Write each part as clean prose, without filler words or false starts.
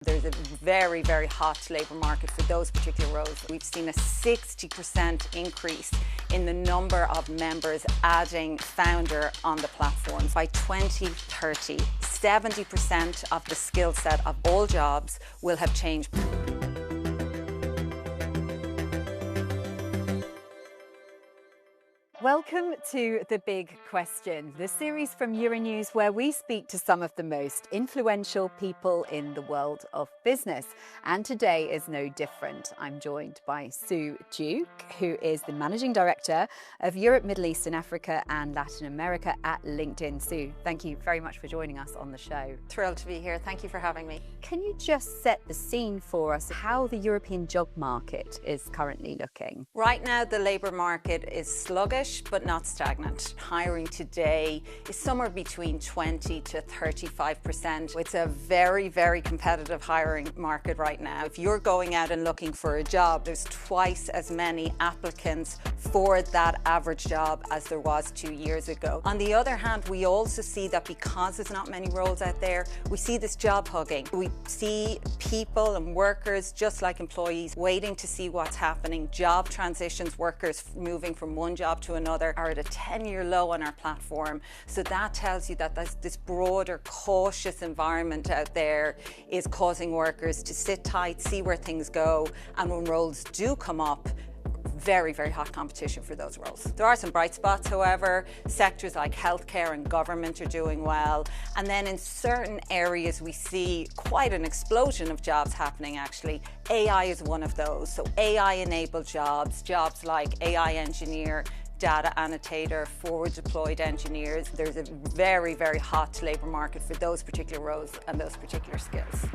There's a very, very hot labour market for those particular roles. We've seen a 60% increase in the number of members adding founder on the platform. By 2030, 70% of the skill set of all jobs will have changed. Welcome to The Big Question, the series from Euronews where we speak to some of the most influential people in the world of business. And today is no different. I'm joined by Sue Duke, who is the Managing Director of Europe, Middle East and Africa and Latin America at LinkedIn. Sue, thank you very much for joining us on the show. Thrilled to be here. Thank you for having me. Can you just set the scene for us how the European job market is currently looking? Right now, the labour market is sluggish, but not stagnant. Hiring today is somewhere between 20 to 35%. It's a very, very competitive hiring market right now. If you're going out and looking for a job, there's twice as many applicants for that average job as there was 2 years ago. On the other hand, we also see that because there's not many roles out there, we see this job hugging. We see people and workers, just like employees, waiting to see what's happening. Job transitions, workers moving from one job to another are at a 10-year low on our platform. So that tells you that this broader, cautious environment out there is causing workers to sit tight, see where things go, and when roles do come up, very, very hot competition for those roles. There are some bright spots, however. Sectors like healthcare and government are doing well. And then in certain areas, we see quite an explosion of jobs happening, actually. AI is one of those. So AI-enabled jobs like AI engineer, data annotator, forward deployed engineers. There's a very, very hot labour market for those particular roles and those particular skills.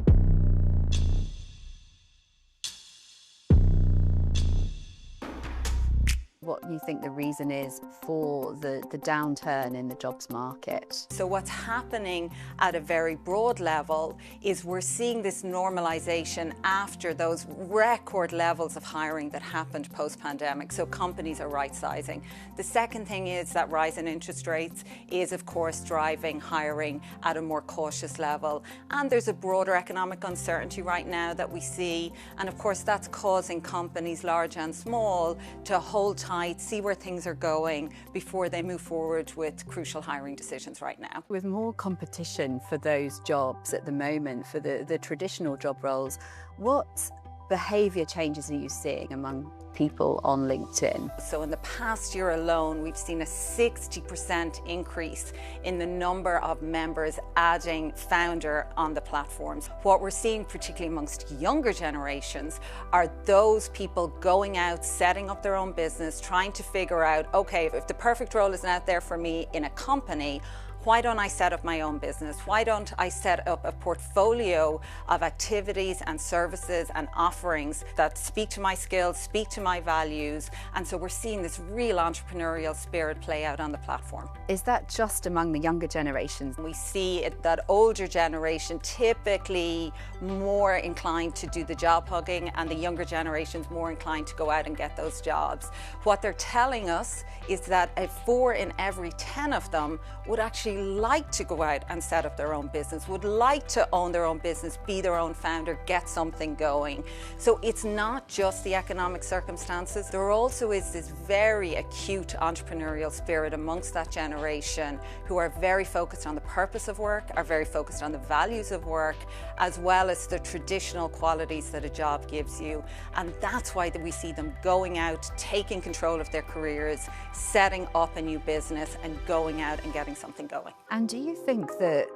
What do you think the reason is for the downturn in the jobs market? So what's happening at a very broad level is we're seeing this normalization after those record levels of hiring that happened post-pandemic. So companies are right-sizing. The second thing is that rise in interest rates is, of course, driving hiring at a more cautious level. And there's a broader economic uncertainty right now that we see. And of course, that's causing companies, large and small, to hold tight, see where things are going before they move forward with crucial hiring decisions right now. With more competition for those jobs at the moment, for the traditional job roles, what behaviour changes are you seeing among people on LinkedIn? So in the past year alone, we've seen a 60% increase in the number of members adding founder on the platforms. What we're seeing, particularly amongst younger generations, are those people going out, setting up their own business, trying to figure out, okay, if the perfect role isn't out there for me in a company, why don't I set up my own business? Why don't I set up a portfolio of activities and services and offerings that speak to my skills, speak to my values? And so we're seeing this real entrepreneurial spirit play out on the platform. Is that just among the younger generations? We see that older generation typically more inclined to do the job hugging, and the younger generations more inclined to go out and get those jobs. What they're telling us is that 4 in every 10 of them would actually like to go out and set up their own business, would like to own their own business, be their own founder, get something going. So it's not just the economic circumstances. There also is this very acute entrepreneurial spirit amongst that generation who are very focused on the purpose of work, are very focused on the values of work, as well as the traditional qualities that a job gives you. And that's why we see them going out, taking control of their careers, setting up a new business and going out and getting something going. And do you think that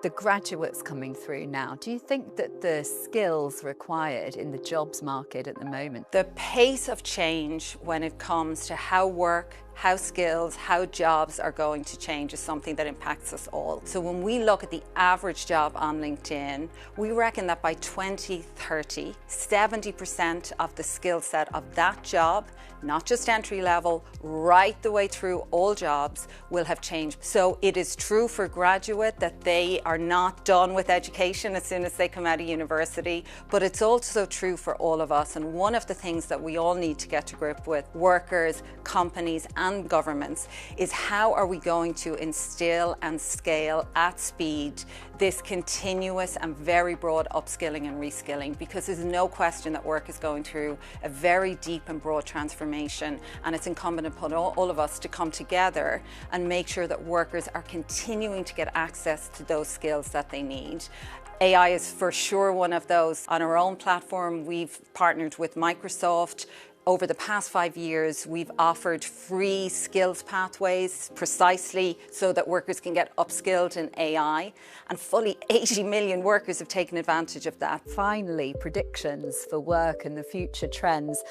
the graduates coming through now, do you think that the skills required in the jobs market at the moment? The pace of change when it comes to how work, how skills, how jobs are going to change is something that impacts us all. So when we look at the average job on LinkedIn, we reckon that by 2030, 70% of the skill set of that job, not just entry level, right the way through all jobs, will have changed. So it is true for graduate that they are not done with education as soon as they come out of university, but it's also true for all of us. And one of the things that we all need to get to grip with, workers, companies, and governments is how are we going to instill and scale at speed this continuous and very broad upskilling and reskilling, because there's no question that work is going through a very deep and broad transformation, and it's incumbent upon all of us to come together and make sure that workers are continuing to get access to those skills that they need. AI is for sure one of those. On our own platform, we've partnered with Microsoft. Over the past 5 years, we've offered free skills pathways precisely so that workers can get upskilled in AI, and fully 80 million workers have taken advantage of that. Finally, predictions for work and the future trends.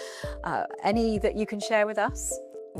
Any that you can share with us?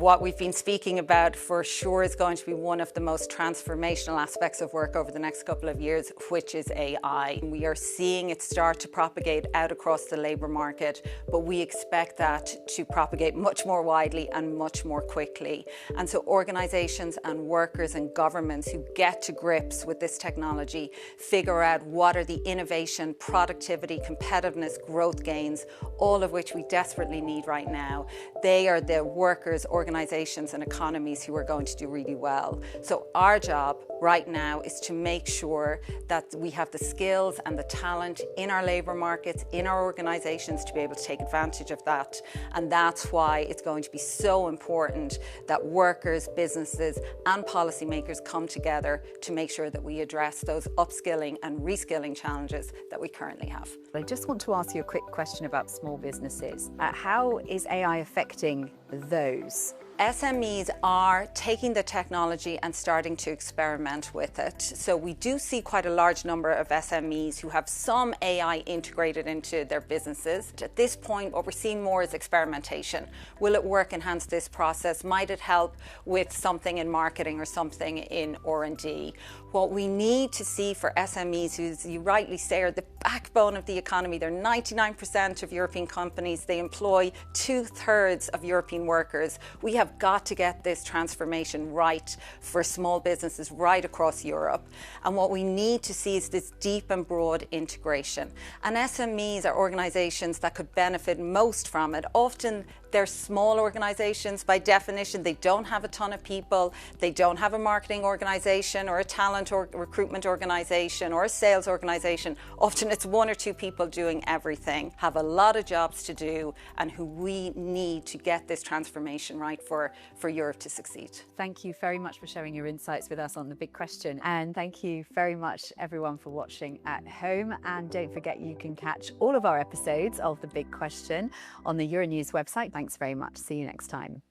What we've been speaking about for sure is going to be one of the most transformational aspects of work over the next couple of years, which is AI. We are seeing it start to propagate out across the labour market, but we expect that to propagate much more widely and much more quickly. And so organisations and workers and governments who get to grips with this technology figure out what are the innovation, productivity, competitiveness, growth gains, all of which we desperately need right now. They are the workers, organisations and economies who are going to do really well. So our job right now is to make sure that we have the skills and the talent in our labour markets, in our organisations, to be able to take advantage of that. And that's why it's going to be so important that workers, businesses and policymakers come together to make sure that we address those upskilling and reskilling challenges that we currently have. I just want to ask you a quick question about small businesses. How is AI affecting those? SMEs are taking the technology and starting to experiment with it. So we do see quite a large number of SMEs who have some AI integrated into their businesses. At this point, what we're seeing more is experimentation. Will it work, enhance this process? Might it help with something in marketing or something in R&D? What we need to see for SMEs, who, as you rightly say, are the backbone of the economy. They're 99% of European companies. They employ 2/3 of European workers. We have got to get this transformation right for small businesses right across Europe. And what we need to see is this deep and broad integration. And SMEs are organisations that could benefit most from it. Often they're small organisations by definition. They don't have a ton of people. They don't have a marketing organisation or a talent or recruitment organisation or a sales organisation. Often it's 1 or 2 people doing everything, have a lot of jobs to do, and who we need to get this transformation right for Europe to succeed. Thank you very much for sharing your insights with us on The Big Question. And thank you very much, everyone, for watching at home. And don't forget, you can catch all of our episodes of The Big Question on the Euronews website. Thanks very much. See you next time.